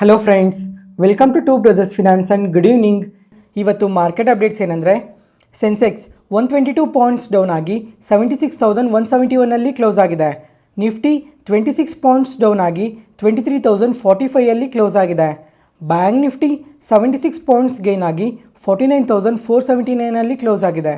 Hello friends, welcome to brothers finance and good evening. ಇವತ್ತು market updates ಏನಂದರೆ, Sensex 122 points down ಆಗಿ 76,171 close ಆಗಿದೆ. Nifty 26 points down ಆಗಿ 23,045 close ಆಗಿದೆ. Bank Nifty 76 points gain ಆಗಿ 49,479 close ಆಗಿದೆ.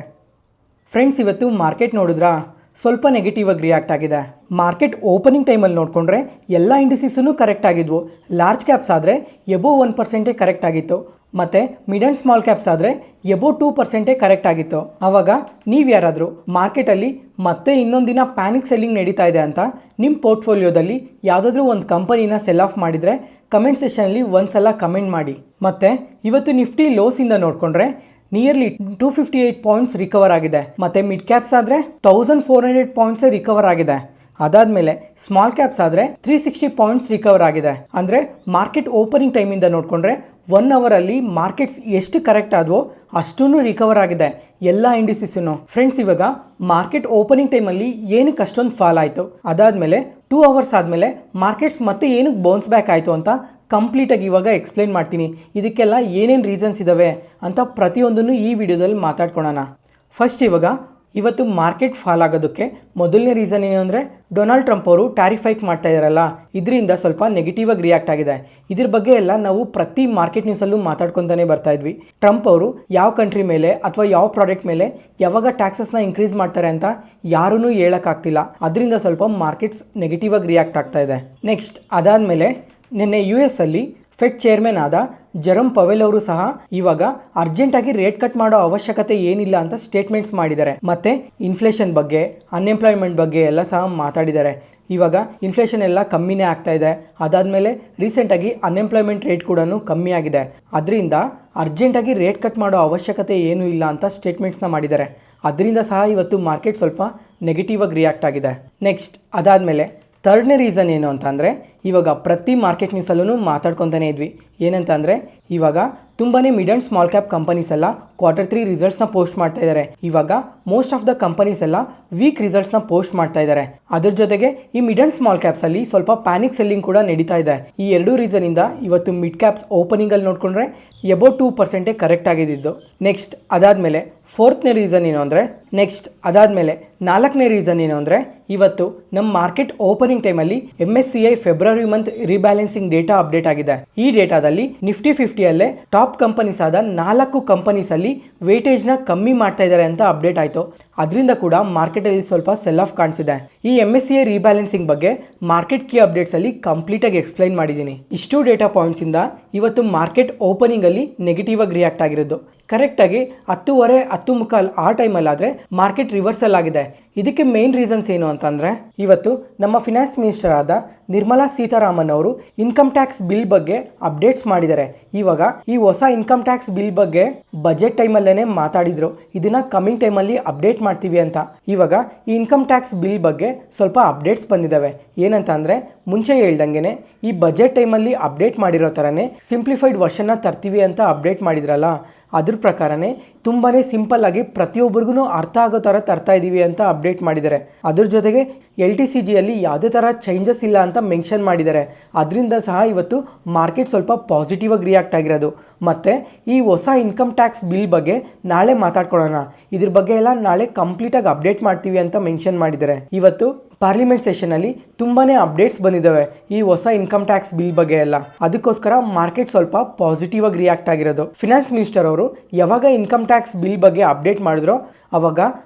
ಫ್ರೆಂಡ್ಸ್, ಇವತ್ತು ಮಾರ್ಕೆಟ್ ನೋಡಿದ್ರಾ, ಸ್ವಲ್ಪ ನೆಗೆಟಿವ್ ಆಗಿ ರಿಯಾಕ್ಟ್ ಆಗಿದೆ. ಮಾರ್ಕೆಟ್ ಓಪನಿಂಗ್ ಟೈಮಲ್ಲಿ ನೋಡಿಕೊಂಡ್ರೆ ಎಲ್ಲ ಇಂಡಿಸಿಸೂ ಕರೆಕ್ಟ್ ಆಗಿದ್ವು. ಲಾರ್ಜ್ ಕ್ಯಾಪ್ಸ್ ಆದರೆ ಎಬೋ 1% ಕರೆಕ್ಟ್ ಆಗಿತ್ತು, ಮತ್ತು ಮಿಡ್ ಆ್ಯಂಡ್ ಸ್ಮಾಲ್ ಕ್ಯಾಪ್ಸ್ ಆದರೆ ಎಬೋ 2% ಕರೆಕ್ಟ್ ಆಗಿತ್ತು. ಆವಾಗ ನೀವು ಯಾರಾದರೂ ಮಾರ್ಕೆಟಲ್ಲಿ ಮತ್ತೆ ಇನ್ನೊಂದು ದಿನ ಪ್ಯಾನಿಕ್ ಸೆಲ್ಲಿಂಗ್ ನಡೀತಾ ಇದೆ ಅಂತ ನಿಮ್ಮ ಪೋರ್ಟ್ಫೋಲಿಯೋದಲ್ಲಿ ಯಾವುದಾದ್ರೂ ಒಂದು ಕಂಪನಿನ ಸೆಲ್ ಆಫ್ ಮಾಡಿದರೆ ಕಮೆಂಟ್ ಸೆಷನಲ್ಲಿ ಒಂದು ಸಲ ಕಮೆಂಟ್ ಮಾಡಿ. ಮತ್ತು ಇವತ್ತು ನಿಫ್ಟಿ ಲೋಸಿಂದ ನೋಡಿಕೊಂಡ್ರೆ ನಿಯರ್ಲಿ 258 ಪಾಯಿಂಟ್ಸ್ ರಿಕವರ್ ಆಗಿದೆ. ಮತ್ತು ಮಿಡ್ ಕ್ಯಾಪ್ಸ್ ಆದರೆ 1400 ಪಾಯಿಂಟ್ಸೇ ರಿಕವರ್ ಆಗಿದೆ. ಅದಾದಮೇಲೆ ಸ್ಮಾಲ್ ಕ್ಯಾಪ್ಸ್ ಆದರೆ 360 ಪಾಯಿಂಟ್ಸ್ ರಿಕವರ್ ಆಗಿದೆ. ಅಂದರೆ ಮಾರ್ಕೆಟ್ ಓಪನಿಂಗ್ ಟೈಮಿಂದ ನೋಡಿಕೊಂಡ್ರೆ 1 ಅವರಲ್ಲಿ ಮಾರ್ಕೆಟ್ಸ್ ಎಷ್ಟು ಕರೆಕ್ಟ್ ಆದವೋ ಅಷ್ಟೂ ರಿಕವರ್ ಆಗಿದೆ ಎಲ್ಲ ಇಂಡಿಸಿಸೂ. ಫ್ರೆಂಡ್ಸ್, ಇವಾಗ ಮಾರ್ಕೆಟ್ ಓಪನಿಂಗ್ ಟೈಮಲ್ಲಿ ಏನಕ್ಕೆ ಅಷ್ಟೊಂದು ಫಾಲ್ ಆಯಿತು, ಅದಾದಮೇಲೆ 2 ಅವರ್ಸ್ ಆದಮೇಲೆ ಮಾರ್ಕೆಟ್ಸ್ ಮತ್ತೆ ಏನಕ್ಕೆ ಬೌನ್ಸ್ ಬ್ಯಾಕ್ ಆಯಿತು ಅಂತ ಕಂಪ್ಲೀಟಾಗಿ ಇವಾಗ ಎಕ್ಸ್ಪ್ಲೇನ್ ಮಾಡ್ತೀನಿ. ಇದಕ್ಕೆಲ್ಲ ಏನೇನು ರೀಸನ್ಸ್ ಇದ್ದಾವೆ ಅಂತ ಪ್ರತಿಯೊಂದನ್ನು ಈ ವಿಡಿಯೋದಲ್ಲಿ ಮಾತಾಡ್ಕೊಳ್ಳೋಣ. ಫಸ್ಟ್, ಇವತ್ತು ಮಾರ್ಕೆಟ್ ಫಾಲ್ ಆಗೋದಕ್ಕೆ ಮೊದಲನೇ ರೀಸನ್ ಏನು ಅಂದರೆ, ಡೊನಾಲ್ಡ್ ಟ್ರಂಪ್ ಅವರು ಟ್ಯಾರಿಫ್ ಹೈಕ್ ಮಾಡ್ತಾ ಇದ್ದಾರಲ್ಲ, ಇದರಿಂದ ಸ್ವಲ್ಪ ನೆಗೆಟಿವ್ ಆಗಿ ರಿಯಾಕ್ಟ್ ಆಗಿದೆ. ಇದ್ರ ಬಗ್ಗೆ ಎಲ್ಲ ನಾವು ಪ್ರತಿ ಮಾರ್ಕೆಟ್ ನ್ಯೂಸಲ್ಲೂ ಮಾತಾಡ್ಕೊತಾನೆ ಬರ್ತಾ ಇದ್ವಿ. ಟ್ರಂಪ್ ಅವರು ಯಾವ ಕಂಟ್ರಿ ಮೇಲೆ ಅಥವಾ ಯಾವ ಪ್ರಾಡಕ್ಟ್ ಮೇಲೆ ಯಾವಾಗ ಟ್ಯಾಕ್ಸಸ್ನ ಇನ್ಕ್ರೀಸ್ ಮಾಡ್ತಾರೆ ಅಂತ ಯಾರೂ ಹೇಳೋಕ್ಕಾಗ್ತಿಲ್ಲ. ಅದರಿಂದ ಸ್ವಲ್ಪ ಮಾರ್ಕೆಟ್ಸ್ ನೆಗೆಟಿವ್ ಆಗಿ ರಿಯಾಕ್ಟ್ ಆಗ್ತಾ ಇದೆ. ನೆಕ್ಸ್ಟ್, ಅದಾದಮೇಲೆ ನಿನ್ನೆ US ಅಲ್ಲಿ ಫೆಡ್ ಚೇರ್ಮನ್ ಆದ ಜೆರೋಮ್ ಪವೆಲ್ ಅವರು ಸಹ ಇವಾಗ ಅರ್ಜೆಂಟಾಗಿ ರೇಟ್ ಕಟ್ ಮಾಡೋ ಅವಶ್ಯಕತೆ ಏನಿಲ್ಲ ಅಂತ ಸ್ಟೇಟ್ಮೆಂಟ್ಸ್ ಮಾಡಿದ್ದಾರೆ. ಮತ್ತು ಇನ್ಫ್ಲೇಷನ್ ಬಗ್ಗೆ, ಅನ್ಎಂಪ್ಲಾಯ್ಮೆಂಟ್ ಬಗ್ಗೆ ಎಲ್ಲ ಸಹ ಮಾತಾಡಿದ್ದಾರೆ. ಇವಾಗ ಇನ್ಫ್ಲೇಷನ್ ಎಲ್ಲ ಕಮ್ಮಿನೇ ಆಗ್ತಾ ಇದೆ. ಅದಾದಮೇಲೆ ರೀಸೆಂಟಾಗಿ ಅನ್ಎಂಪ್ಲಾಯ್ಮೆಂಟ್ ರೇಟ್ ಕೂಡ ಕಮ್ಮಿ ಆಗಿದೆ. ಅದರಿಂದ ಅರ್ಜೆಂಟಾಗಿ ರೇಟ್ ಕಟ್ ಮಾಡೋ ಅವಶ್ಯಕತೆ ಏನೂ ಇಲ್ಲ ಅಂತ ಸ್ಟೇಟ್ಮೆಂಟ್ಸ್ನ ಮಾಡಿದ್ದಾರೆ. ಅದರಿಂದ ಸಹ ಇವತ್ತು ಮಾರ್ಕೆಟ್ ಸ್ವಲ್ಪ ನೆಗೆಟಿವ್ ಆಗಿ ರಿಯಾಕ್ಟ್ ಆಗಿದೆ. ನೆಕ್ಸ್ಟ್, ಅದಾದಮೇಲೆ ಥರ್ಡ್ನೇ ರೀಸನ್ ಏನು ಅಂತಂದರೆ, ಇವಾಗ ಪ್ರತಿ ಮಾರ್ಕೆಟ್ ನ್ಯೂಸಲ್ಲೂ ಮಾತಾಡ್ಕೊತಾನೆ ಇದ್ವಿ. ಏನಂತ ಅಂದರೆ, ಇವಾಗ ತುಂಬಾ mid and small cap companies ಎಲ್ಲ Q3 ರಿಸಲ್ಟ್ಸ್ನ ಪೋಸ್ಟ್ ಮಾಡ್ತಾ ಇದ್ದಾರೆ. ಇವಾಗ ಮೋಸ್ಟ್ ಆಫ್ ದ ಕಂಪನೀಸ್ ಎಲ್ಲ ವೀಕ್ ರಿಸಲ್ಟ್ಸ್ನ ಪೋಸ್ಟ್ ಮಾಡ್ತಾ ಇದ್ದಾರೆ. ಅದ್ರ ಜೊತೆಗೆ ಈ ಮಿಡ್ ಆ್ಯಂಡ್ ಸ್ಮಾಲ್ ಕ್ಯಾಪ್ಸಲ್ಲಿ ಸ್ವಲ್ಪ ಪ್ಯಾನಿಕ್ ಸೆಲ್ಲಿಂಗ್ ಕೂಡ ನಡೀತಾ ಇದೆ. ಈ ಎರಡೂ ರೀಸನಿಂದ ಇವತ್ತು ಮಿಡ್ ಕ್ಯಾಪ್ಸ್ ಓಪನಿಂಗಲ್ಲಿ ನೋಡಿಕೊಂಡ್ರೆ ಎಬೋ 2% ಕರೆಕ್ಟ್ ಆಗಿದ್ದು. ನೆಕ್ಸ್ಟ್, ಅದಾದಮೇಲೆ ಫೋರ್ತ್ನೇ ರೀಸನ್ ಏನು ಅಂದರೆ, ನಾಲ್ಕನೇ ರೀಸನ್ ಏನು ಅಂದರೆ, ಇವತ್ತು ನಮ್ಮ ಮಾರ್ಕೆಟ್ ಓಪನಿಂಗ್ ಟೈಮಲ್ಲಿ MSCI February month rebalancing data update ಆಗಿದೆ. ಈ ಡೇಟಾದಲ್ಲಿ ನಿಫ್ಟಿ 50ಯಲ್ಲೇ ಟಾಪ್ ಕಂಪನೀಸ್ ಆದ 4 ಕಂಪನೀಸಲ್ಲಿ ವೇಟೇಜ್ನ ಕಮ್ಮಿ ಮಾಡ್ತಾ ಇದ್ದಾರೆ ಅಂತ ಅಪ್ಡೇಟ್ ಆಯಿತು. ಅದರಿಂದ ಕೂಡ ಮಾರ್ಕೆಟಲ್ಲಿ ಸ್ವಲ್ಪ ಸೆಲ್ ಆಫ್ ಕಾಣಿಸಿದೆ. ಈ MSCI ರೀಬ್ಯಾಲೆನ್ಸಿಂಗ್ ಬಗ್ಗೆ ಮಾರ್ಕೆಟ್ ಕೀ ಅಪ್ಡೇಟ್ಸಲ್ಲಿ ಕಂಪ್ಲೀಟಾಗಿ ಎಕ್ಸ್ಪ್ಲೈನ್ ಮಾಡಿದ್ದೀನಿ. ಇಷ್ಟು ಡೇಟಾ ಪಾಯಿಂಟ್ಸಿಂದ ಇವತ್ತು ಮಾರ್ಕೆಟ್ ಓಪನಿಂಗಲ್ಲಿ ನೆಗೆಟಿವ್ ಆಗಿ ರಿಯಾಕ್ಟ್ ಆಗಿರೋದು. ಕರೆಕ್ಟಾಗಿ 10:30, 10:45 ಆ ಟೈಮಲ್ಲಾದರೆ ಮಾರ್ಕೆಟ್ ರಿವರ್ಸಲ್ ಆಗಿದೆ. ಇದಕ್ಕೆ ಮೇನ್ ರೀಸನ್ಸ್ ಏನು ಅಂತಂದರೆ, ಇವತ್ತು ನಮ್ಮ ಫಿನಾನ್ಸ್ ಮಿನಿಸ್ಟರ್ ಆದ ನಿರ್ಮಲಾ ಸೀತಾರಾಮನ್ ಅವರು ಇನ್ಕಮ್ ಟ್ಯಾಕ್ಸ್ ಬಿಲ್ ಬಗ್ಗೆ ಅಪ್ಡೇಟ್ಸ್ ಮಾಡಿದ್ದಾರೆ. ಇವಾಗ ಈ ಹೊಸ ಇನ್ಕಮ್ ಟ್ಯಾಕ್ಸ್ ಬಿಲ್ ಬಗ್ಗೆ ಬಜೆಟ್ ಟೈಮಲ್ಲೇ ಮಾತಾಡಿದ್ರು, ಇದನ್ನ ಕಮಿಂಗ್ ಟೈಮಲ್ಲಿ ಅಪ್ಡೇಟ್ ಮಾಡ್ತೀವಿ ಅಂತ. ಇವಾಗ ಈ ಇನ್ಕಮ್ ಟ್ಯಾಕ್ಸ್ ಬಿಲ್ ಬಗ್ಗೆ ಸ್ವಲ್ಪ ಅಪ್ಡೇಟ್ಸ್ ಬಂದಿದ್ದಾವೆ. ಏನಂತ ಅಂದರೆ, ಮುಂಚೆ ಹೇಳ್ದಂಗೆ ಈ ಬಜೆಟ್ ಟೈಮಲ್ಲಿ ಅಪ್ಡೇಟ್ ಮಾಡಿರೋ ಥರನೇ ಸಿಂಪ್ಲಿಫೈಡ್ ವರ್ಷನ್ನ ತರ್ತೀವಿ ಅಂತ ಅಪ್ಡೇಟ್ ಮಾಡಿದ್ರಲ್ಲ, ಅದ್ರ ಪ್ರಕಾರನೇ ತುಂಬಾ ಸಿಂಪಲ್ ಆಗಿ ಪ್ರತಿಯೊಬ್ಬರಿಗೂ ಅರ್ಥ ಆಗೋ ಥರ ತರ್ತಾ ಇದ್ದೀವಿ ಅಂತ ಅಪ್ಡೇಟ್ ಮಾಡಿದ್ದಾರೆ. ಅದ್ರ ಜೊತೆಗೆ LTCGಯಲ್ಲಿ ಯಾವುದೇ ಥರ ಚೇಂಜಸ್ ಇಲ್ಲ ಅಂತ ಮೆನ್ಷನ್ ಮಾಡಿದ್ದಾರೆ. ಅದರಿಂದ ಸಹ ಇವತ್ತು ಮಾರ್ಕೆಟ್ ಸ್ವಲ್ಪ ಪಾಸಿಟಿವ್ ಆಗಿ ರಿಯಾಕ್ಟ್ ಆಗಿರೋದು. ಮತ್ತು ಈ ಹೊಸ ಇನ್ಕಮ್ ಟ್ಯಾಕ್ಸ್ ಬಿಲ್ ಬಗ್ಗೆ ನಾಳೆ ಮಾತಾಡ್ಕೊಳ್ಳೋಣ. ಇದ್ರ ಬಗ್ಗೆ ಎಲ್ಲ ನಾಳೆ ಕಂಪ್ಲೀಟಾಗಿ ಅಪ್ಡೇಟ್ ಮಾಡ್ತೀವಿ ಅಂತ ಮೆನ್ಷನ್ ಮಾಡಿದ್ದಾರೆ. ಇವತ್ತು ಪಾರ್ಲಿಮೆಂಟ್ ಸೆಷನಲ್ಲಿ ತುಂಬಾ ಅಪ್ಡೇಟ್ಸ್ ಬಂದಿದ್ದಾವೆ ಈ ಹೊಸ ಇನ್ಕಮ್ ಟ್ಯಾಕ್ಸ್ ಬಿಲ್ ಬಗ್ಗೆ ಎಲ್ಲ. ಅದಕ್ಕೋಸ್ಕರ ಮಾರ್ಕೆಟ್ ಸ್ವಲ್ಪ ಪಾಸಿಟಿವ್ ಆಗಿ ರಿಯಾಕ್ಟ್ ಆಗಿರೋದು. ಫಿನಾನ್ಸ್ ಮಿನಿಸ್ಟರ್ ಅವರು ಯಾವಾಗ ಇನ್ಕಮ್ ಟ್ಯಾಕ್ಸ್ ಬಿಲ್ ಬಗ್ಗೆ ಅಪ್ಡೇಟ್ ಮಾಡಿದ್ರೋ ಆವಾಗ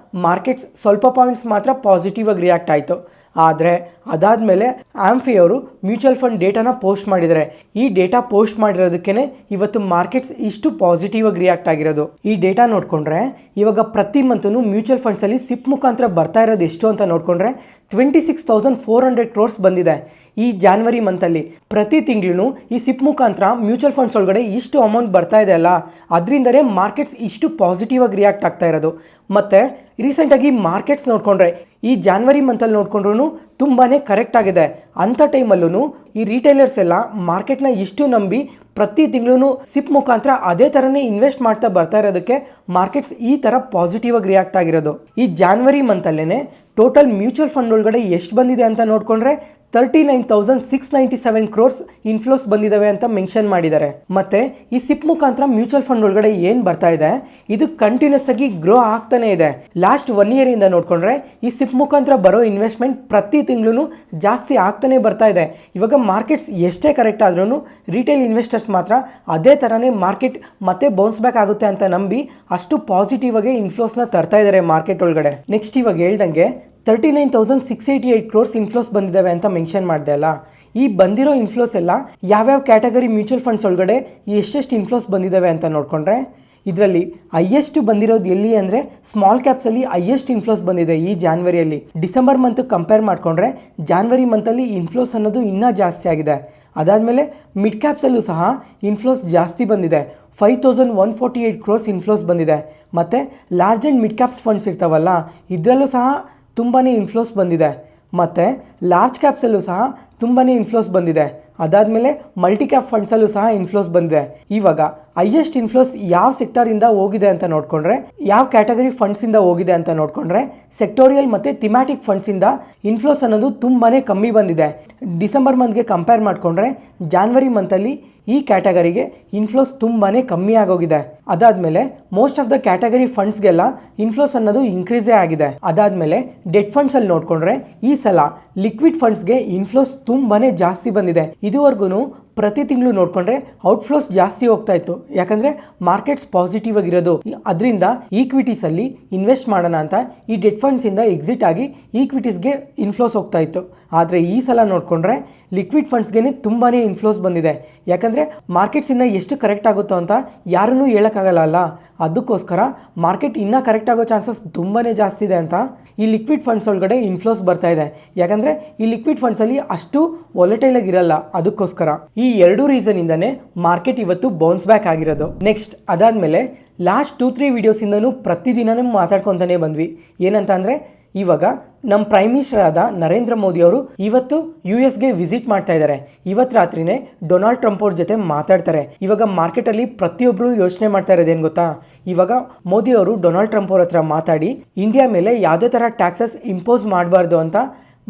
ಮಾರ್ಕೆಟ್ಸ್ ಸ್ವಲ್ಪ ಪಾಯಿಂಟ್ಸ್ ಮಾತ್ರ ಪಾಸಿಟಿವ್ ಆಗಿ ರಿಯಾಕ್ಟ್ ಆಯಿತು. ಆದರೆ ಅದಾದಮೇಲೆ ಆಂಫಿ ಅವರು ಮ್ಯೂಚುವಲ್ ಫಂಡ್ ಡೇಟಾನ ಪೋಸ್ಟ್ ಮಾಡಿದ್ದಾರೆ. ಈ ಡೇಟಾ ಪೋಸ್ಟ್ ಮಾಡಿರೋದಕ್ಕೇ ಇವತ್ತು ಮಾರ್ಕೆಟ್ಸ್ ಇಷ್ಟು ಪಾಸಿಟಿವ್ ಆಗಿ ರಿಯಾಕ್ಟ್ ಆಗಿರೋದು. ಈ ಡೇಟಾ ನೋಡಿಕೊಂಡ್ರೆ ಇವಾಗ ಪ್ರತಿ ಮಂತೂ ಮ್ಯೂಚುವಲ್ ಫಂಡ್ಸಲ್ಲಿ ಸಿಪ್ ಮುಖಾಂತರ ಬರ್ತಾ ಇರೋದು ಎಷ್ಟು ಅಂತ ನೋಡಿಕೊಂಡ್ರೆ 26,400 crores ಬಂದಿದೆ. ಈ ಜಾನ್ವರಿ ಮಂತಲ್ಲಿ ಪ್ರತಿ ತಿಂಗಳು ಈ ಸಿಪ್ ಮುಖಾಂತರ ಮ್ಯೂಚುವಲ್ ಫಂಡ್ಸ್ ಒಳಗಡೆ ಇಷ್ಟು ಅಮೌಂಟ್ ಬರ್ತಾ ಇದೆ ಅಲ್ಲ, ಅದರಿಂದಲೇ ಮಾರ್ಕೆಟ್ಸ್ ಇಷ್ಟು ಪಾಸಿಟಿವ್ ಆಗಿ ರಿಯಾಕ್ಟ್ ಆಗ್ತಾ ಇರೋದು. ಮತ್ತು ರೀಸೆಂಟಾಗಿ ಮಾರ್ಕೆಟ್ಸ್ ನೋಡಿಕೊಂಡ್ರೆ ಈ ಜಾನ್ವರಿ ಮಂತಲ್ಲಿ ನೋಡಿಕೊಂಡ್ರೂ ತುಂಬಾ ಕರೆಕ್ಟ್ ಆಗಿದೆ. ಅಂಥ ಟೈಮಲ್ಲೂ ಈ ರಿಟೇಲರ್ಸ್ ಎಲ್ಲ ಮಾರ್ಕೆಟ್ನ ಇಷ್ಟು ನಂಬಿ ಪ್ರತಿ ತಿಂಗಳು ಸಿಪ್ ಮುಖಾಂತರ ಅದೇ ಥರನೇ ಇನ್ವೆಸ್ಟ್ ಮಾಡ್ತಾ ಬರ್ತಾ ಇರೋದಕ್ಕೆ ಮಾರ್ಕೆಟ್ಸ್ ಈ ಥರ ಪಾಸಿಟಿವ್ ಆಗಿ ರಿಯಾಕ್ಟ್ ಆಗಿರೋದು. ಈ ಜಾನ್ವರಿ ಮಂತಲ್ಲೇ ಟೋಟಲ್ ಮ್ಯೂಚುವಲ್ ಫಂಡ್ ಒಳಗಡೆ ಎಷ್ಟು ಬಂದಿದೆ ಅಂತ ನೋಡಿಕೊಂಡ್ರೆ 39,697 ಕ್ರೋರ್ಸ್ ಇನ್ಫ್ಲೋಸ್ ಬಂದಿದ್ದಾವೆ ಅಂತ ಮೆನ್ಷನ್ ಮಾಡಿದ್ದಾರೆ. ಮತ್ತು ಈ ಸಿಪ್ ಮುಖಾಂತರ ಮ್ಯೂಚುವಲ್ ಫಂಡ್ ಒಳಗಡೆ ಏನು ಬರ್ತಾ ಇದೆ ಇದು ಕಂಟಿನ್ಯೂಸ್ ಆಗಿ ಗ್ರೋ ಆಗ್ತಾನೆ ಇದೆ. ಲಾಸ್ಟ್ 1 year ಇಂದ ನೋಡಿಕೊಂಡ್ರೆ ಈ ಸಿಪ್ ಮುಖಾಂತರ ಬರೋ ಇನ್ವೆಸ್ಟ್ಮೆಂಟ್ ಪ್ರತಿ ತಿಂಗಳು ಜಾಸ್ತಿ ಆಗ್ತಾನೆ ಬರ್ತಾ ಇದೆ. ಇವಾಗ ಮಾರ್ಕೆಟ್ಸ್ ಎಷ್ಟೇ ಕರೆಕ್ಟ್ ಆದ್ರೂ ರಿಟೇಲ್ ಇನ್ವೆಸ್ಟರ್ಸ್ ಮಾತ್ರ ಅದೇ ಥರನೇ ಮಾರ್ಕೆಟ್ ಮತ್ತೆ ಬೌನ್ಸ್ ಬ್ಯಾಕ್ ಆಗುತ್ತೆ ಅಂತ ನಂಬಿ ಅಷ್ಟು ಪಾಸಿಟಿವ್ ಆಗಿ ಇನ್ಫ್ಲೋಸ್ನ ತರ್ತಾ ಇದ್ದಾರೆ ಮಾರ್ಕೆಟ್ ಒಳಗಡೆ. ನೆಕ್ಸ್ಟ್ ಇವಾಗ ಹೇಳ್ದಂಗೆ 39,688 ಕ್ರೋರ್ಸ್ ಇನ್ಫ್ಲೋಸ್ ಬಂದಿದ್ದಾವೆ ಅಂತ ಮೆನ್ಷನ್ ಮಾಡಿದೆ ಅಲ್ಲ, ಈ ಬಂದಿರೋ ಇನ್ಫ್ಲೋಸ್ ಎಲ್ಲ ಯಾವ್ಯಾವ ಕ್ಯಾಟಗರಿ ಮ್ಯೂಚುವಲ್ ಫಂಡ್ಸ್ ಒಳಗಡೆ ಎಷ್ಟೆಷ್ಟು ಇನ್ಫ್ಲೋಸ್ ಬಂದಿದ್ದಾವೆ ಅಂತ ನೋಡಿಕೊಂಡ್ರೆ ಇದರಲ್ಲಿ ಹೈಯೆಸ್ಟ್ ಬಂದಿರೋದು ಎಲ್ಲಿ ಅಂದರೆ ಸ್ಮಾಲ್ ಕ್ಯಾಪ್ಸಲ್ಲಿ ಹೈಯೆಸ್ಟ್ ಇನ್ಫ್ಲೋಸ್ ಬಂದಿದೆ ಈ ಜಾನ್ವರಿಯಲ್ಲಿ. ಡಿಸೆಂಬರ್ ಮಂತ್ ಕಂಪೇರ್ ಮಾಡಿಕೊಂಡ್ರೆ ಜಾನ್ವರಿ ಮಂತಲ್ಲಿ ಇನ್ಫ್ಲೋಸ್ ಅನ್ನೋದು ಇನ್ನೂ ಜಾಸ್ತಿ ಆಗಿದೆ. ಅದಾದಮೇಲೆ ಮಿಡ್ ಕ್ಯಾಪ್ಸಲ್ಲೂ ಸಹ ಇನ್ಫ್ಲೋಸ್ ಜಾಸ್ತಿ ಬಂದಿದೆ. 5,148 ಕ್ರೋರ್ಸ್ ಇನ್ಫ್ಲೋಸ್ ಬಂದಿದೆ. ಮತ್ತು large and mid caps funds ಇರ್ತಾವಲ್ಲ ಇದರಲ್ಲೂ ಸಹ ತುಂಬಾ ಇನ್ಫ್ಲೋಸ್ ಬಂದಿದೆ. ಮತ್ತು ಲಾರ್ಜ್ ಕ್ಯಾಪ್ಸಲ್ಲೂ ಸಹ ತುಂಬಾ ಇನ್ಫ್ಲೋಸ್ ಬಂದಿದೆ. ಅದಾದಮೇಲೆ ಮಲ್ಟಿ ಕ್ಯಾಪ್ ಫಂಡ್ಸಲ್ಲೂ ಸಹ ಇನ್ಫ್ಲೋಸ್ ಬಂದಿದೆ. ಇವಾಗ ಹೈಯೆಸ್ಟ್ ಇನ್ಫ್ಲೋಸ್ ಯಾವ ಸೆಕ್ಟರಿಂದ ಹೋಗಿದೆ ಅಂತ ನೋಡಿಕೊಂಡ್ರೆ, ಯಾವ ಕ್ಯಾಟಗರಿ ಫಂಡ್ಸಿಂದ ಹೋಗಿದೆ ಅಂತ ನೋಡಿಕೊಂಡ್ರೆ ಸೆಕ್ಟೋರಿಯಲ್ ಮತ್ತು ಥಿಮ್ಯಾಟಿಕ್ ಫಂಡ್ಸಿಂದ ಇನ್ಫ್ಲೋಸ್ ಅನ್ನೋದು ತುಂಬಾ ಕಮ್ಮಿ ಬಂದಿದೆ. ಡಿಸೆಂಬರ್ ಮಂತ್ಗೆ ಕಂಪೇರ್ ಮಾಡಿಕೊಂಡ್ರೆ ಜಾನ್ವರಿ ಮಂತಲ್ಲಿ ಈ ಕ್ಯಾಟಗರಿಗೆ ಇನ್ಫ್ಲೋಸ್ ತುಂಬಾ ಕಮ್ಮಿ ಆಗೋಗಿದೆ. ಅದಾದಮೇಲೆ ಮೋಸ್ಟ್ ಆಫ್ ದ ಕ್ಯಾಟಗರಿ ಫಂಡ್ಸ್ಗೆಲ್ಲ ಇನ್ಫ್ಲೋಸ್ ಅನ್ನೋದು ಇನ್ಕ್ರೀಸೇ ಆಗಿದೆ. ಅದಾದಮೇಲೆ ಡೆಟ್ ಫಂಡ್ಸಲ್ಲಿ ನೋಡಿಕೊಂಡ್ರೆ ಈ ಸಲ ಲಿಕ್ವಿಡ್ ಫಂಡ್ಸ್ಗೆ ಇನ್ಫ್ಲೋಸ್ ತುಂಬಾ ಜಾಸ್ತಿ ಬಂದಿದೆ. ಇದುವರೆಗೂ ಪ್ರತಿ ತಿಂಗಳು ನೋಡಿಕೊಂಡ್ರೆ ಔಟ್ಫ್ಲೋಸ್ ಜಾಸ್ತಿ ಹೋಗ್ತಾ ಇತ್ತು, ಯಾಕಂದರೆ ಮಾರ್ಕೆಟ್ಸ್ ಪಾಸಿಟಿವ್ ಆಗಿರೋದು. ಅದರಿಂದ ಈಕ್ವಿಟೀಸಲ್ಲಿ ಇನ್ವೆಸ್ಟ್ ಮಾಡೋಣ ಅಂತ ಈ ಡೆಟ್ ಫಂಡ್ಸಿಂದ ಎಕ್ಸಿಟ್ ಆಗಿ ಈಕ್ವಿಟೀಸ್ಗೆ ಇನ್ಫ್ಲೋಸ್ ಹೋಗ್ತಾ ಇತ್ತು. ಆದರೆ ಈ ಸಲ ನೋಡಿಕೊಂಡ್ರೆ ಲಿಕ್ವಿಡ್ ಫಂಡ್ಸ್ಗೆ ತುಂಬಾ ಇನ್ಫ್ಲೋಸ್ ಬಂದಿದೆ. ಯಾಕಂದರೆ ಮಾರ್ಕೆಟ್ಸ್ ಇನ್ನೂ ಎಷ್ಟು ಕರೆಕ್ಟ್ ಆಗುತ್ತೋ ಅಂತ ಯಾರನ್ನೂ ಹೇಳೋಕ್ಕಾಗಲ್ಲ ಅಲ್ಲ, ಅದಕ್ಕೋಸ್ಕರ ಮಾರ್ಕೆಟ್ ಇನ್ನೂ ಕರೆಕ್ಟ್ ಆಗೋ ಚಾನ್ಸಸ್ ತುಂಬಾ ಜಾಸ್ತಿ ಇದೆ ಅಂತ ಈ ಲಿಕ್ವಿಡ್ ಫಂಡ್ಸ್ ಒಳಗಡೆ ಇನ್ಫ್ಲೋಸ್ ಬರ್ತಾ ಇದೆ. ಯಾಕಂದರೆ ಈ ಲಿಕ್ವಿಡ್ ಫಂಡ್ಸಲ್ಲಿ ಅಷ್ಟು ವಾಲಟೈಲ್ ಆಗಿರಲ್ಲ, ಅದಕ್ಕೋಸ್ಕರ ಈ ಎರಡೂ ರೀಸನಿಂದನೇ ಮಾರ್ಕೆಟ್ ಇವತ್ತು ಬೌನ್ಸ್ ಬ್ಯಾಕ್ ಆಗಿರೋದು. ನೆಕ್ಸ್ಟ್ ಅದಾದಮೇಲೆ ಲಾಸ್ಟ್ 2-3 ವೀಡಿಯೋಸಿಂದನೂ ಪ್ರತಿದಿನನೂ ಮಾತಾಡ್ಕೊತಾನೆ ಬಂದ್ವಿ. ಏನಂತ ಅಂದರೆ ಇವಾಗ ನಮ್ಮ ಪ್ರೈಮ್ ಮಿನಿಸ್ಟರ್ ಆದ ನರೇಂದ್ರ ಮೋದಿ ಅವರು ಇವತ್ತು US ವಿಸಿಟ್ ಮಾಡ್ತಾ ಇದ್ದಾರೆ. ಇವತ್ತು ರಾತ್ರಿನೇ ಡೊನಾಲ್ಡ್ ಟ್ರಂಪ್ ಅವ್ರ ಜೊತೆ ಮಾತಾಡ್ತಾರೆ. ಇವಾಗ ಮಾರ್ಕೆಟಲ್ಲಿ ಪ್ರತಿಯೊಬ್ಬರು ಯೋಚನೆ ಮಾಡ್ತಾ ಇರೋದೇನು ಗೊತ್ತಾ, ಇವಾಗ ಮೋದಿ ಅವರು ಡೊನಾಲ್ಡ್ ಟ್ರಂಪ್ ಅವ್ರ ಹತ್ರ ಮಾತಾಡಿ ಇಂಡಿಯಾ ಮೇಲೆ ಯಾವುದೇ ಥರ ಟ್ಯಾಕ್ಸಸ್ ಇಂಪೋಸ್ ಮಾಡಬಾರ್ದು ಅಂತ